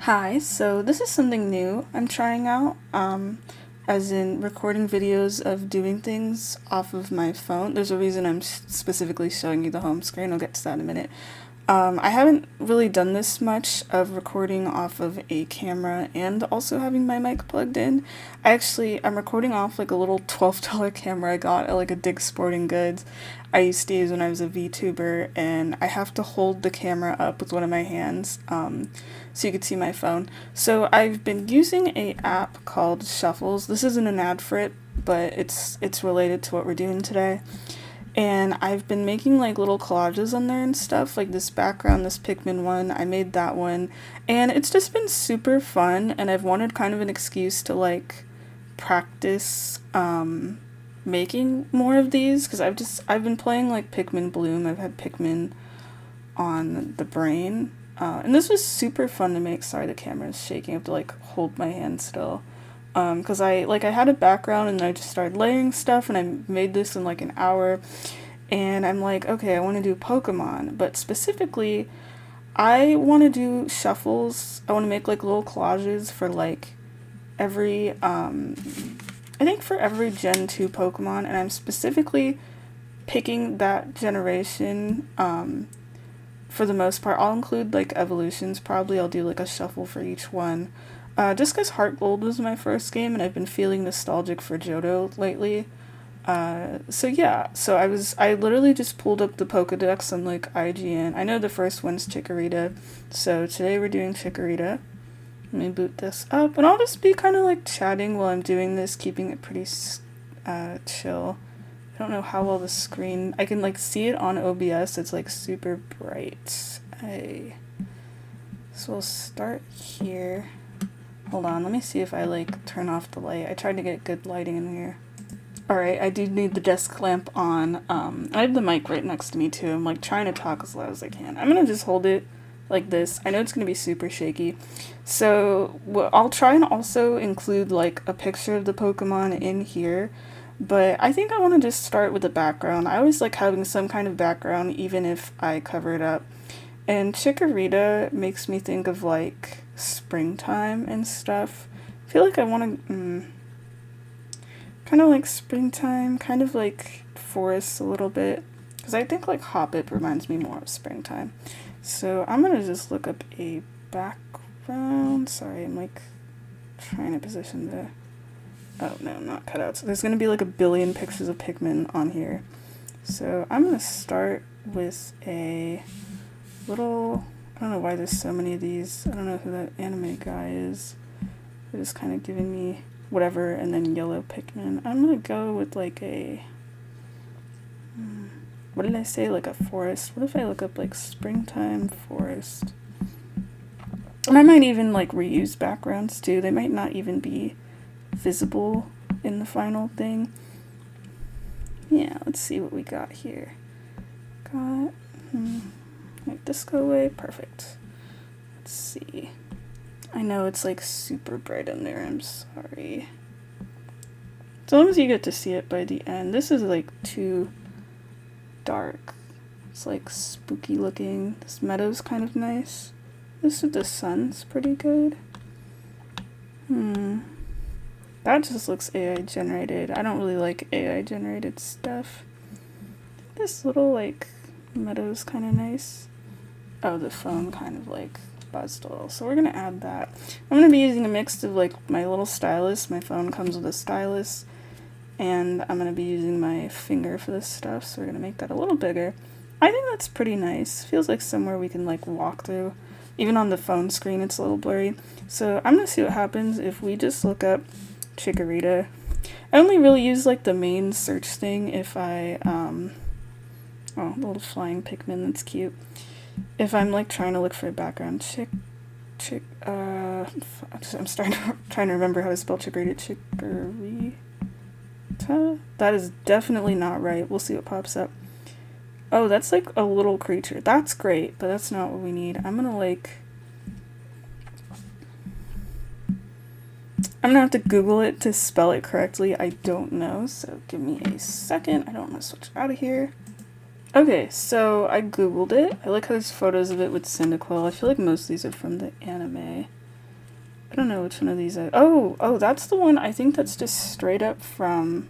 Hi, so this is something new I'm trying out, as in recording videos of doing things off of my phone. There's a reason I'm specifically showing you the home screen. I'll get to that in a minute. I haven't really done this much of recording off of a camera and also having my mic plugged in. I'm recording off like a little $12 camera I got at like a Dick's Sporting Goods I used to use when I was a VTuber, and I have to hold the camera up with one of my hands so you could see my phone. So I've been using a app called Shuffles. This isn't an ad for it, but it's related to what we're doing today. And I've been making like little collages on there and stuff, like this background, this Pikmin one, I made that one, and it's just been super fun, and I've wanted kind of an excuse to like practice making more of these, because I've been playing like Pikmin Bloom, I've had Pikmin on the brain, and this was super fun to make. Sorry, the camera is shaking, I have to like hold my hand still. Because I had a background and I just started layering stuff and I made this in like an hour, and I'm like, okay, I want to do Pokemon, but specifically I want to do shuffles. I want to make like little collages for like every I think for every Gen 2 Pokemon, and I'm specifically picking that generation. For the most part, I'll include like evolutions, probably I'll do like a shuffle for each one. Just because Heart Gold was my first game, and I've been feeling nostalgic for Johto lately. So yeah, I literally just pulled up the Pokedex on like IGN. I know the first one's Chikorita, so today we're doing Chikorita. Let me boot this up, and I'll just be kind of like chatting while I'm doing this, keeping it pretty chill. I don't know how well the screen, I can like see it on OBS, it's like super bright. So we'll start here. Hold on, let me see if I like turn off the light. I tried to get good lighting in here. Alright, I do need the desk lamp on. I have the mic right next to me too. I'm like trying to talk as loud as I can. I'm gonna just hold it like this. I know it's gonna be super shaky. So I'll try and also include like a picture of the Pokemon in here. But I think I want to just start with the background. I always like having some kind of background even if I cover it up. And Chikorita makes me think of like springtime and stuff. I feel like I want to kind of like springtime, kind of like forests a little bit, because I think like Hoppip reminds me more of springtime. So I'm gonna just look up a background. Sorry, I'm like trying to position the, oh no, not cutouts. There's gonna be like a billion pictures of Pikmin on here. So I'm gonna start with a little, I don't know why there's so many of these. I don't know who that anime guy is. They're just kind of giving me whatever, and then yellow Pikmin. I'm gonna go with like a, what did I say, like a forest? What if I look up like springtime forest? And I might even like reuse backgrounds too. They might not even be visible in the final thing. Yeah, let's see what we got here. Got, make this go away, perfect. Let's see. I know it's like super bright in there, I'm sorry. As long as you get to see it by the end. This is like too dark. It's like spooky looking. This meadow's kind of nice. This with the sun's pretty good. That just looks AI generated. I don't really like AI generated stuff. This little like meadow's kind of nice. Oh, the phone kind of like buzzed a little. So we're gonna add that. I'm gonna be using a mix of like my little stylus. My phone comes with a stylus. And I'm gonna be using my finger for this stuff. So we're gonna make that a little bigger. I think that's pretty nice. Feels like somewhere we can like walk through. Even on the phone screen, it's a little blurry. So I'm gonna see what happens if we just look up Chikorita. I only really use like the main search thing if I, oh, a little flying Pikmin, that's cute. If I'm like trying to look for a background, I'm trying to remember how to spell Chikorita. Chikorita? That is definitely not right. We'll see what pops up. Oh, that's like a little creature. That's great, but that's not what we need. I'm gonna have to Google it to spell it correctly. I don't know, so give me a second. I don't want to switch out of here. Okay, so I Googled it. I like how there's photos of it with Cyndaquil. I feel like most of these are from the anime. I don't know which one of these oh, that's the one. I think that's just straight up from,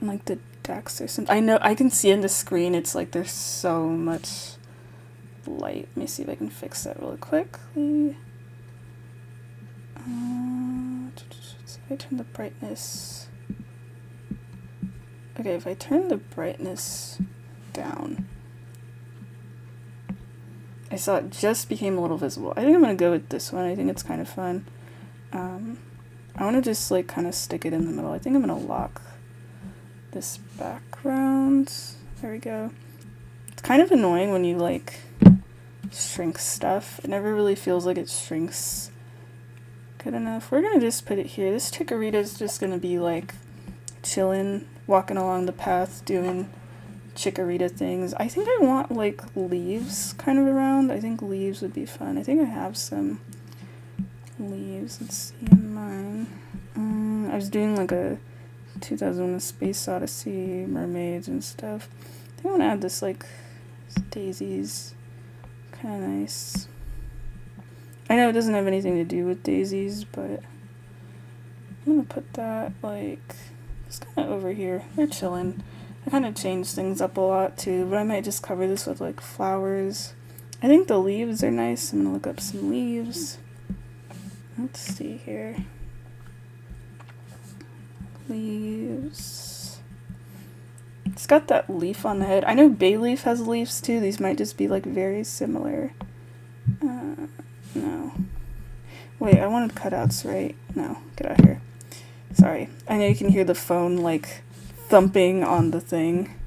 like the decks or something. I know, I can see in the screen, it's like there's so much light. Let me see if I can fix that really quickly. So if I turn the brightness... Okay, if I turn the brightness down, I saw it just became a little visible. I think I'm going to go with this one. I think it's kind of fun. I want to just like kind of stick it in the middle. I think I'm going to lock this background. There we go. It's kind of annoying when you like shrink stuff. It never really feels like it shrinks good enough. We're going to just put it here. This Chikorita is just going to be like chilling, walking along the path, doing Chikorita things. I think I want like leaves kind of around. I think leaves would be fun. I think I have some leaves. Let's see in mine. I was doing like a 2001: A Space Odyssey, mermaids and stuff. I think I want to add this like daisies. Kind of nice. I know it doesn't have anything to do with daisies, but I'm gonna put that like just kind of over here. They're chilling. I kind of changed things up a lot too, but I might just cover this with like flowers. I think the leaves are nice. I'm gonna look up some leaves. Let's see here. Leaves. It's got that leaf on the head. I know bay leaf has leaves too. These might just be like very similar. No. Wait, I wanted cutouts, right? No, get out of here. Sorry. I know you can hear the phone like thumping on the thing.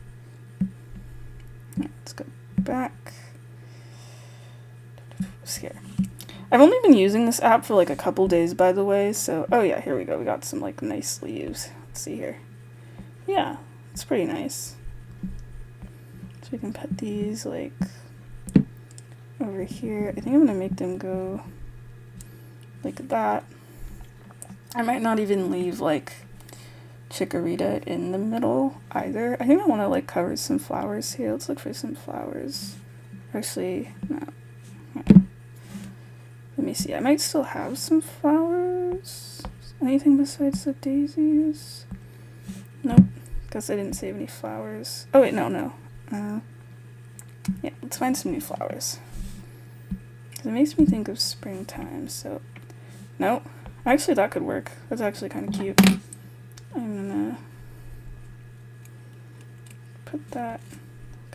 Let's go back. Here. I've only been using this app for like a couple days, by the way, so... Oh yeah, here we go. We got some like nice leaves. Let's see here. Yeah, it's pretty nice. So we can put these like over here. I think I'm gonna make them go like that. I might not even leave like Chikorita in the middle either. I think I want to like cover some flowers here. Let's look for some flowers. Actually, no. Let me see. I might still have some flowers. Anything besides the daisies? Nope. Guess I didn't save any flowers. Oh wait, no. Yeah, let's find some new flowers. It makes me think of springtime, so... Nope. Actually, that could work. That's actually kind of cute. I'm gonna put that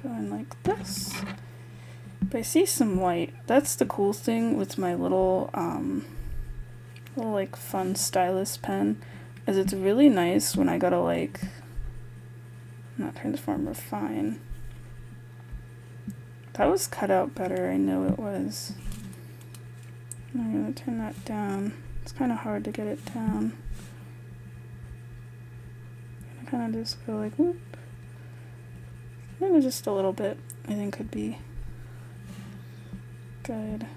going like this. But I see some white. That's the cool thing with my little like fun stylus pen, is it's really nice when I gotta like not transform, refine. That was cut out better, I know it was. I'm gonna turn that down. It's kind of hard to get it down. I kind of just go like whoop. Maybe just a little bit, I think could be good.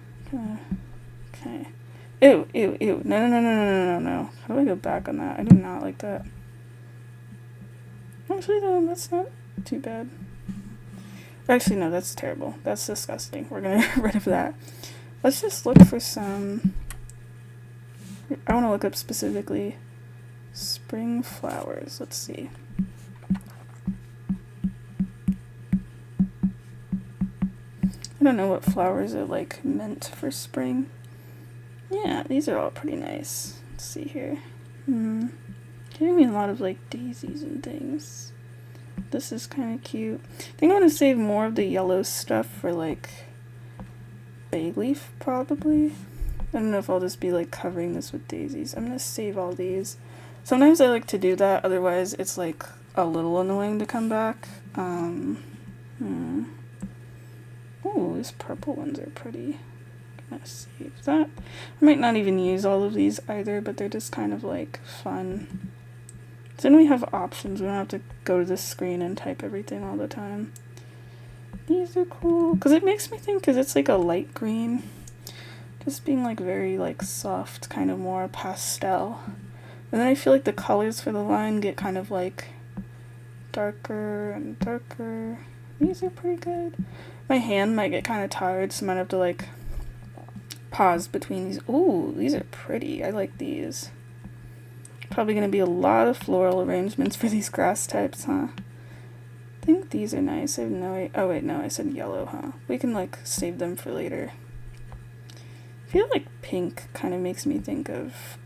Okay. Ew. No. How do I go back on that? I do not like that. Actually, though, that's not too bad. Actually, no, that's terrible. That's disgusting. We're gonna get rid of that. Let's just look for some... I want to look up specifically spring flowers. Let's see. I don't know what flowers are like meant for spring. Yeah, these are all pretty nice. Let's see here. Giving me a lot of like daisies and things. This is kind of cute. I think I want to save more of the yellow stuff for like bay leaf probably. I don't know if I'll just be like covering this with daisies. I'm gonna save all these. Sometimes I like to do that, otherwise it's like a little annoying to come back. Oh, these purple ones are pretty. I'm gonna save that. I might not even use all of these either, but they're just kind of like fun. So then we have options. We don't have to go to the screen and type everything all the time. These are cool because it makes me think, because it's like a light green, just being like very like soft, kind of more pastel. And then I feel like the colors for the line get kind of like darker and darker. These are pretty good. My hand might get kind of tired, so I might have to like pause between these. Ooh, these are pretty. I like these. Probably going to be a lot of floral arrangements for these grass types, huh? I think these are nice. I have no... Oh, wait, no, I said yellow, huh? We can, like, save them for later. I feel like pink kind of makes me think of,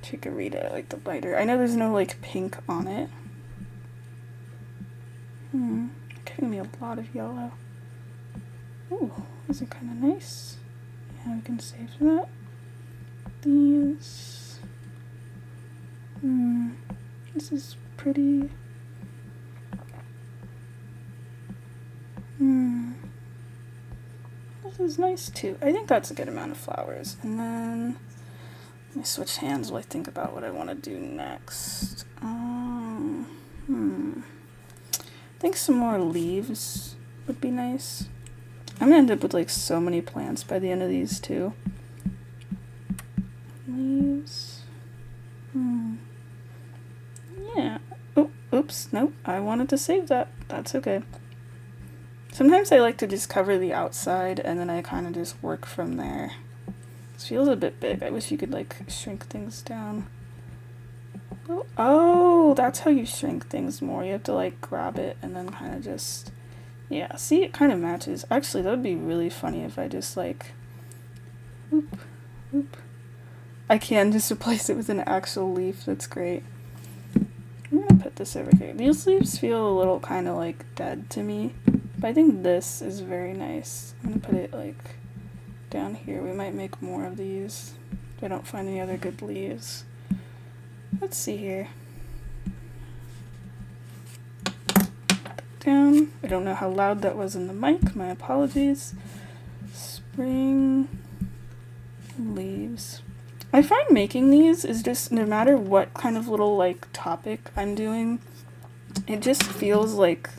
Chikorita, like the lighter. I know there's no, like, pink on it. Giving me a lot of yellow. Ooh, these are kind of nice. Yeah, we can save that. These... This is pretty. This is nice too. I think that's a good amount of flowers. And then let me switch hands while I think about what I want to do next. I think some more leaves would be nice. I'm gonna end up with like so many plants by the end of these too. Leaves. Yeah. Oh, oops. Nope. I wanted to save that. That's okay. Sometimes I like to just cover the outside and then I kind of just work from there. This feels a bit big. I wish you could like shrink things down. Oh, that's how you shrink things more. You have to like grab it and then kind of just... Yeah, see, it kind of matches. Actually, that would be really funny if I just like... Whoop, whoop. I can just replace it with an actual leaf. That's great. I'm gonna put this over here. These leaves feel a little kind of like dead to me, but I think this is very nice. I'm gonna put it like down here. We might make more of these if I don't find any other good leaves. Let's see here. Down. I don't know how loud that was in the mic. My apologies. Spring leaves. I find making these is just, no matter what kind of little like topic I'm doing, it just feels like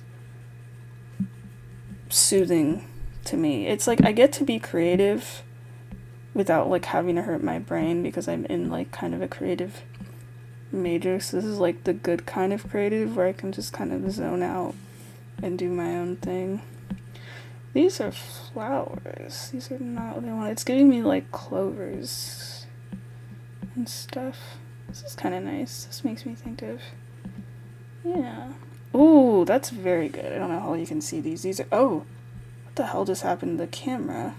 soothing to me. It's like I get to be creative without like having to hurt my brain because I'm in like kind of a creative major. So this is like the good kind of creative where I can just kind of zone out and do my own thing. These are flowers. These are not what I want. It's giving me like clovers and stuff. This is kind of nice. This makes me think of... Yeah. Ooh, that's very good. I don't know how you can see these. These are... Oh! What the hell just happened to the camera?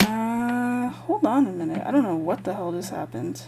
Hold on a minute. I don't know what the hell just happened.